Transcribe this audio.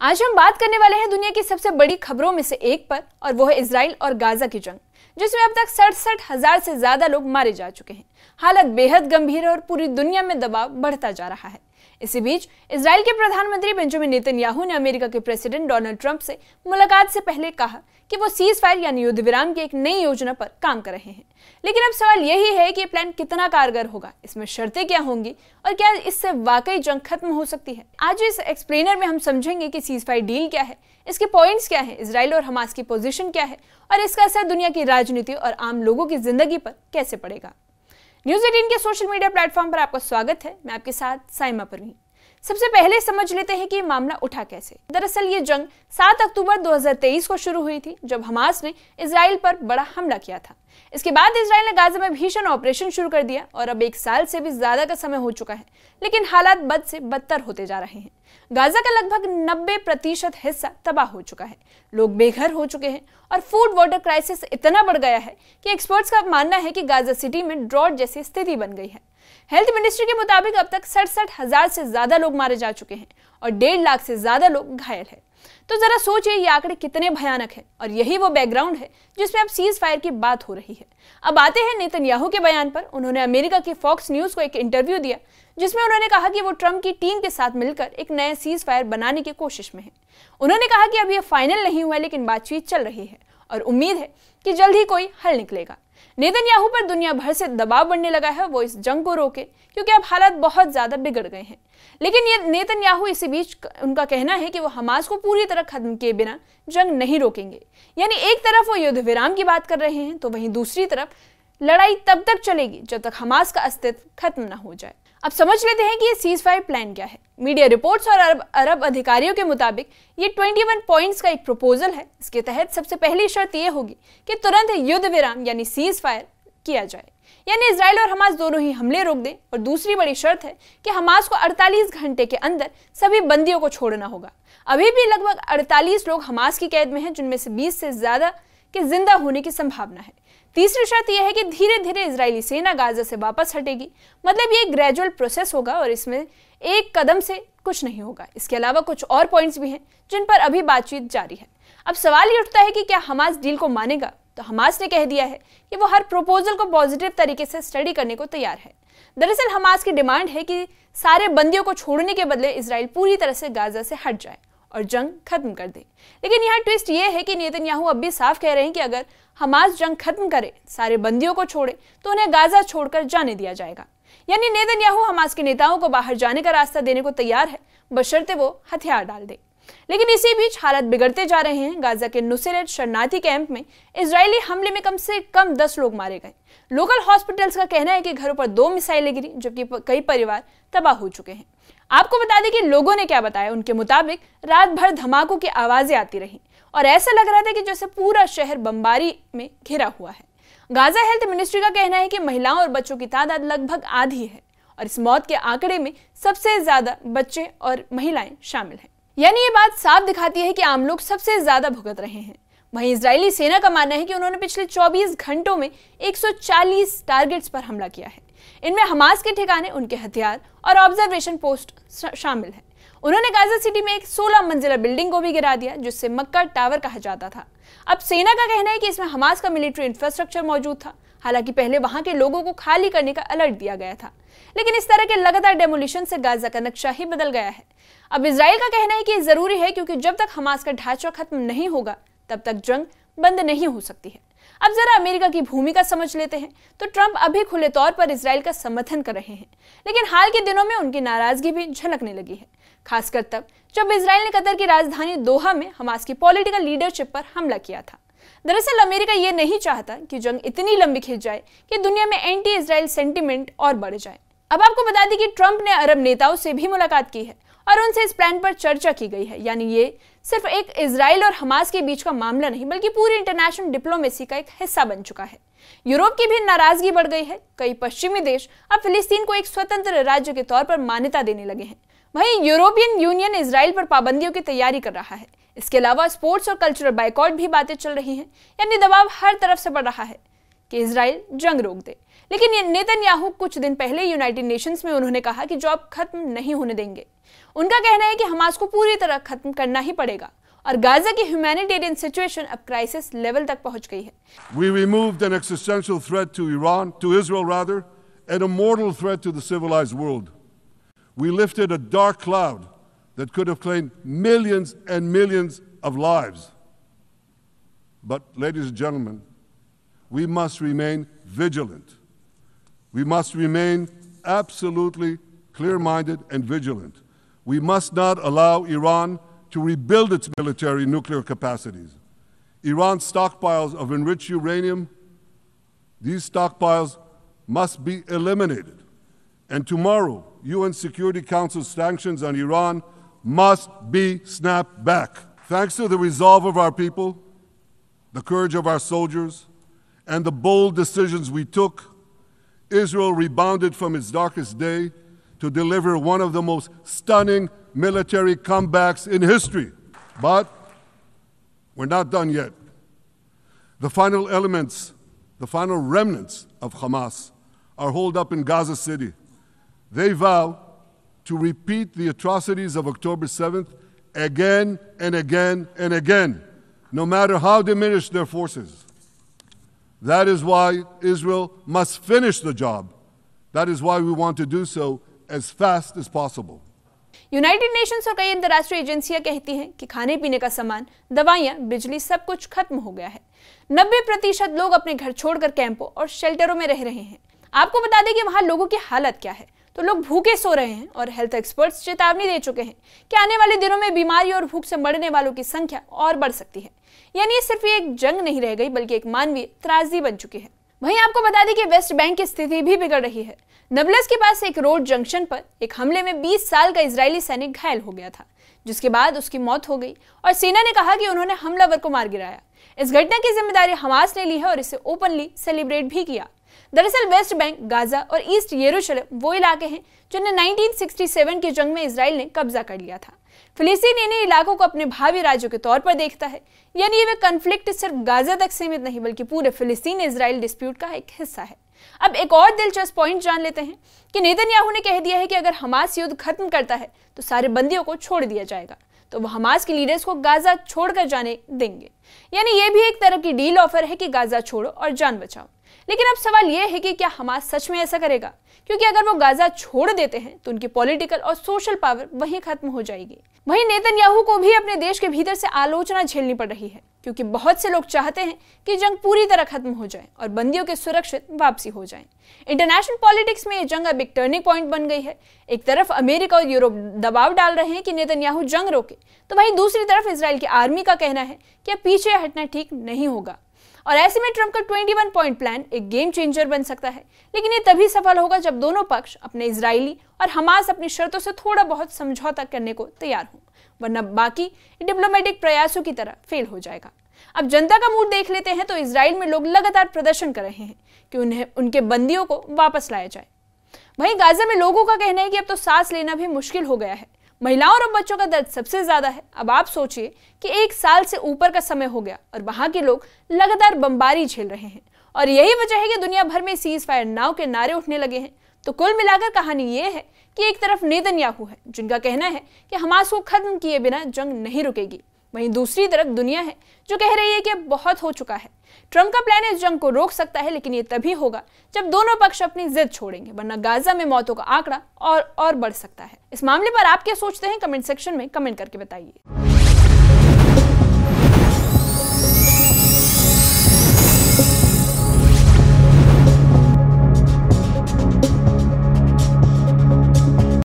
आज हम बात करने वाले हैं दुनिया की सबसे बड़ी खबरों में से एक पर, और वो है इजराइल और गाजा की जंग, जिसमें अब तक 67,000 से ज्यादा लोग मारे जा चुके हैं। हालत बेहद गंभीर है और पूरी दुनिया में दबाव बढ़ता जा रहा है। इसी बीच इजराइल के प्रधानमंत्री बेंजामिन नेतन्याहू ने अमेरिका के प्रेसिडेंट डोनाल्ड ट्रंप से मुलाकात से पहले कहा कि वो सीज फायर यानी युद्ध विराम की एक नई योजना पर काम कर रहे हैं। लेकिन अब सवाल यही है कि ये प्लान कितना कारगर होगा, इसमें शर्तें क्या होंगी और क्या इससे वाकई जंग खत्म हो सकती है। आज इस एक्सप्लेनर में हम समझेंगे कि सीज फायर डील क्या है, इसके पॉइंट्स क्या है, इजराइल और हमास की पोजीशन क्या है और इसका असर दुनिया की राजनीति और आम लोगों की जिंदगी पर कैसे पड़ेगा। न्यूज़ 18 के सोशल मीडिया प्लेटफॉर्म पर आपका स्वागत है। मैं आपके साथ साइमा परवीन। सबसे पहले समझ लेते हैं कि मामला उठा कैसे। दरअसल ये जंग 7 अक्टूबर 2023 को शुरू हुई थी, जब हमास ने इजराइल पर बड़ा हमला किया था। इसके बाद इजराइल ने गाजा में भीषण ऑपरेशन शुरू कर दिया और अब 1 साल से भी ज्यादा का समय हो चुका है, लेकिन हालात बद से बदतर होते जा रहे हैं। गाजा का लगभग 90% हिस्सा तबाह हो चुका है, लोग बेघर हो चुके हैं और फूड वाटर क्राइसिस इतना बढ़ गया है कि एक्सपर्ट्स का मानना है कि गाजा सिटी में ड्रॉट जैसी स्थिति बन गई है। हेल्थ मिनिस्ट्री के मुताबिक अब तक 67,000 से ज्यादा लोग मारे जा चुके हैं और 1.5 लाख से ज्यादा लोग घायल हैं। तो जरा सोचिए ये आंकड़े कितने भयानक हैं, और यही वो बैकग्राउंड है जिसमें अब सीज फायर की बात हो रही है। अब आते हैं नेतन्याहू के बयान पर। उन्होंने अमेरिका की फॉक्स न्यूज को एक इंटरव्यू दिया, जिसमें उन्होंने कहा कि वो ट्रंप की टीम के साथ मिलकर एक नया सीज फायर बनाने की कोशिश में है। उन्होंने कहा कि अब यह फाइनल नहीं हुआ, लेकिन बातचीत चल रही है और उम्मीद है कि जल्द ही कोई हल निकलेगा। नेतन्याहू पर दुनिया भर से दबाव बढ़ने लगा है वो इस जंग को रोके, क्योंकि अब हालात बहुत ज्यादा बिगड़ गए हैं। लेकिन ये नेतन्याहू इसी बीच उनका कहना है कि वो हमास को पूरी तरह खत्म किए बिना जंग नहीं रोकेंगे। यानी एक तरफ वो युद्ध विराम की बात कर रहे हैं, तो वहीं दूसरी तरफ लड़ाई तब तक चलेगी जब तक हमास का अस्तित्व खत्म न हो जाए। अब समझ लेते हैं कि ये सीज फायर प्लान क्या है। मीडिया रिपोर्ट्स और अरब अधिकारियों के मुताबिक ये 21 पॉइंट्स का एक प्रपोजल है। इसके तहत सबसे पहली शर्त ये होगी कि तुरंत युद्ध विराम यानी सीज फायर किया जाए, यानी इजराइल और हमास दोनों ही हमले रोक दें। और दूसरी बड़ी शर्त है कि हमास को 48 घंटे के अंदर सभी बंदियों को छोड़ना होगा। अभी भी लगभग 48 लोग हमास की कैद में हैं, जिनमें से 20 से ज्यादा के जिंदा होने की संभावना है। तीसरी शर्त यह है कि धीरे धीरे इजरायली सेना गाजा से वापस हटेगी। मतलब ये एक ग्रेजुअल प्रोसेस होगा और इसमें एक कदम से कुछ नहीं होगा। इसके अलावा कुछ और पॉइंट्स भी हैं जिन पर अभी बातचीत जारी है। अब सवाल ये उठता है कि क्या हमास डील को मानेगा। तो हमास ने कह दिया है कि वो हर प्रपोजल को पॉजिटिव तरीके से स्टडी करने को तैयार है। दरअसल हमास की डिमांड है कि सारे बंदियों को छोड़ने के बदले इजराइल पूरी तरह से गाजा से हट जाए और जंग खत्म कर दे। लेकिन यहाँ ट्विस्ट ये है कि नेतन्याहू अब भी साफ कह रहे हैं कि अगर हमास जंग खत्म करे, सारे बंदियों को छोड़े, तो उन्हें गाजा छोड़कर जाने दिया जाएगा। यानी नेतन्याहू हमास के नेताओं को बाहर जाने का रास्ता देने को तैयार है, बशर्ते वो हथियार डाल दे। लेकिन इसी बीच हालात बिगड़ते जा रहे हैं। गाजा के नुसैरत शरणार्थी कैंप में इजरायली हमले में कम से कम 10 लोग मारे गए। लोकल हॉस्पिटल्स का कहना है कि घरों पर 2 मिसाइलें गिरी, जबकि कई परिवार तबाह हो चुके हैं। आपको बता दें कि लोगों ने क्या बताया। उनके मुताबिक रात भर धमाकों की आवाजें आती रही और ऐसा लग रहा था कि जैसे पूरा शहर बमबारी में घिरा हुआ है। गाजा हेल्थ मिनिस्ट्री का कहना है कि महिलाओं और बच्चों की तादाद लगभग आधी है और इस मौत के आंकड़े में सबसे ज्यादा बच्चे और महिलाएं शामिल हैं। यानी ये बात साफ दिखाती है कि आम लोग सबसे ज्यादा भुगत रहे हैं। वहीं इजरायली सेना का मानना है कि उन्होंने पिछले 24 घंटों में 140 टारगेट्स पर हमला किया है। इनमें हमास के ठिकाने, उनके हथियार और ऑब्जर्वेशन पोस्ट शामिल है। उन्होंने गाजा सिटी में एक 16 मंजिला बिल्डिंग को भी गिरा दिया, जिससे मक्का टावर कहा जाता था। अब सेना का कहना है कि इसमें हमास का मिलिट्री इंफ्रास्ट्रक्चर मौजूद था। हालांकि पहले वहां के लोगों को खाली करने का अलर्ट दिया गया था, लेकिन इस तरह के लगातार डेमोलिशन से गाजा का नक्शा ही बदल गया है। अब इजराइल का कहना है कि जरूरी है, क्योंकि जब तक हमास का ढांचा खत्म नहीं होगा तब तक जंग बंद नहीं हो सकती है। अब जरा अमेरिका की भूमिका समझ लेते हैं। तो ट्रंप अभी खुले तौर पर इजराइल का समर्थन कर रहे हैं, लेकिन हाल के दिनों में उनकी नाराजगी भी झलकने लगी है, खासकर तब जब इजराइल ने कतर की राजधानी दोहा में हमास की पॉलिटिकल लीडरशिप पर हमला किया था। दरअसल अमेरिका ये नहीं चाहता कि जंग इतनी लंबी खिंच जाए कि दुनिया में एंटी इजराइल सेंटिमेंट और बढ़ जाए। अब आपको बता दें कि ट्रंप ने अरब नेताओं से भी मुलाकात की है और उनसे इस प्लान पर चर्चा की गई है। यानी ये सिर्फ एक इजराइल और हमास के बीच का मामला नहीं, बल्कि पूरी इंटरनेशनल डिप्लोमेसी का एक हिस्सा बन चुका है। यूरोप की भी नाराजगी बढ़ गई है। कई पश्चिमी देश अब फिलिस्तीन को एक स्वतंत्र राज्य के तौर पर मान्यता देने लगे हैं। वहीं यूरोपियन यूनियन इजराइल पर पाबंदियों की तैयारी कर रहा है। इसके अलावा स्पोर्ट्स और कल्चरल बाइकॉट भी बातें चल रही हैं। यानी दबाव हर तरफ से बढ़ रहा है। कि इजराइल जंग रोक दे। लेकिन ये नेतन्याहू कुछ दिन पहले यूनाइटेड नेशंस में उन्होंने कहा कि जो अब खत्म नहीं होने देंगे। उनका कहना है कि हमास को पूरी तरह खत्म करना ही पड़ेगा और गाजा की ह्यूमैनिटेरियन सिचुएशन अब क्राइसिस लेवल तक पहुंच गई है। We removed an existential threat to Iran, to Israel rather, and a mortal threat to the civilized world. We lifted a dark cloud that could have claimed millions and millions of lives. But, ladies and gentlemen, we must remain vigilant. We must remain absolutely clear-minded and vigilant. We must not allow Iran to rebuild its military nuclear capacities. Iran's stockpiles of enriched uranium, these stockpiles must be eliminated. And tomorrow, UN Security Council sanctions on Iran must be snapped back. Thanks to the resolve of our people, the courage of our soldiers, and the bold decisions we took, Israel rebounded from its darkest day to deliver one of the most stunning military comebacks in history. But we're not done yet. The final elements, the final remnants of Hamas are holed up in Gaza City. They vow to repeat the atrocities of October 7th again and again and again, no matter how diminished their forces. That is why Israel must finish the job. That is why we want to do so as fast as possible. United Nations और कई अंतर्राष्ट्रीय एजेंसियां कहती हैं कि खाने पीने का सामान, दवाइयां, बिजली सब कुछ खत्म हो गया है। 90% लोग अपने घर छोड़कर कैंपों और शेल्टरों में रह रहे हैं। आपको बता दें कि वहां लोगों की हालत क्या है। तो लोग भूखे सो रहे हैं और हेल्थ एक्सपर्ट्स चेतावनी दे चुके हैं कि आने वाले दिनों में बीमारी और भूख से मरने वालों की संख्या और बढ़ सकती है। यानी ये सिर्फ एक जंग नहीं रह गई, बल्कि एक मानवीय त्रासदी बन चुकी है। वहीं आपको बता दें कि वेस्ट बैंक की स्थिति भी बिगड़ रही है। नबलस के पास एक रोड जंक्शन पर एक हमले में 20 साल का इजरायली सैनिक घायल हो गया था, जिसके बाद उसकी मौत हो गई और सेना ने कहा कि उन्होंने हमलावर को मार गिराया। इस घटना की जिम्मेदारी हमास ने ली है और इसे ओपनली सेलिब्रेट भी किया। दरअसल वेस्ट बैंक, गाजा और ईस्ट यरूशलेम वो इलाके हैं जिन्हें 1967 की जंग में इजराइल ने कब्जा कर लिया था। फिलिस्तीन इन इलाकों को अपने भावी राज्यों के तौर पर देखता है। यानी ये कॉन्फ्लिक्ट सिर्फ गाजा तक सीमित नहीं, बल्कि पूरे फिलिस्तीन इजराइल डिस्प्यूट का एक हिस्सा है। अब एक और दिलचस्प पॉइंट जान लेते हैं कि नेतन्याहू ने कह दिया है कि अगर हमास युद्ध खत्म करता है तो सारे बंदियों को छोड़ दिया जाएगा, तो वो हमास के लीडर्स को गाजा छोड़कर जाने देंगे। यानी ये भी एक तरह की डील ऑफर है कि गाजा छोड़ो और जान बचाओ। लेकिन अब सवाल यह है कि क्या हमास सच में ऐसा करेगा? क्योंकि अगर वो गाजा छोड़ देते हैं तो उनकी पॉलिटिकल और सोशल पावर वहीं खत्म हो जाएगी। वहीं नेतन्याहू को भी अपने देश के भीतर से आलोचना झेलनी पड़ रही है, क्योंकि बहुत से लोग चाहते हैं कि जंग पूरी तरह खत्म हो जाए और बंदियों के सुरक्षित वापसी हो जाए। इंटरनेशनल पॉलिटिक्स में ये जंग अब एक टर्निंग पॉइंट बन गई है। एक तरफ अमेरिका और यूरोप दबाव डाल रहे हैं कि नेतन्याहू जंग रोके, तो वहीं दूसरी तरफ इजराइल की आर्मी का कहना है कि अब पीछे हटना ठीक नहीं होगा। और ऐसे में ट्रंप का 21 पॉइंट प्लान एक गेम चेंजर बन सकता है। लेकिन ये तभी सफल होगा जब दोनों पक्ष अपने इजरायली और हमास अपनी शर्तों से थोड़ा बहुत समझौता करने को तैयार हों, वरना बाकी डिप्लोमेटिक प्रयासों की तरह फेल हो जाएगा। अब जनता का मूड देख लेते हैं तो इजराइल में लोग लगातार प्रदर्शन कर रहे हैं कि उन्हें उनके बंदियों को वापस लाया जाए। वहीं गाजा में लोगों का कहना है कि अब तो सांस लेना भी मुश्किल हो गया है। महिलाओं और बच्चों का दर्द सबसे ज्यादा है। अब आप सोचिए कि 1 साल से ऊपर का समय हो गया और वहां के लोग लगातार बमबारी झेल रहे हैं, और यही वजह है कि दुनिया भर में सीज फायर नाउ के नारे उठने लगे हैं। तो कुल मिलाकर कहानी ये है कि एक तरफ नेतन्याहू है जिनका कहना है कि हमास को खत्म किए बिना जंग नहीं रुकेगी, वहीं दूसरी तरफ दुनिया है जो कह रही है कि अब बहुत हो चुका है। ट्रंप का प्लान इस जंग को रोक सकता है, लेकिन ये तभी होगा जब दोनों पक्ष अपनी जिद छोड़ेंगे, वरना गाजा में मौतों का आंकड़ा और बढ़ सकता है। इस मामले पर आप क्या सोचते हैं? कमेंट सेक्शन में कमेंट करके बताइए।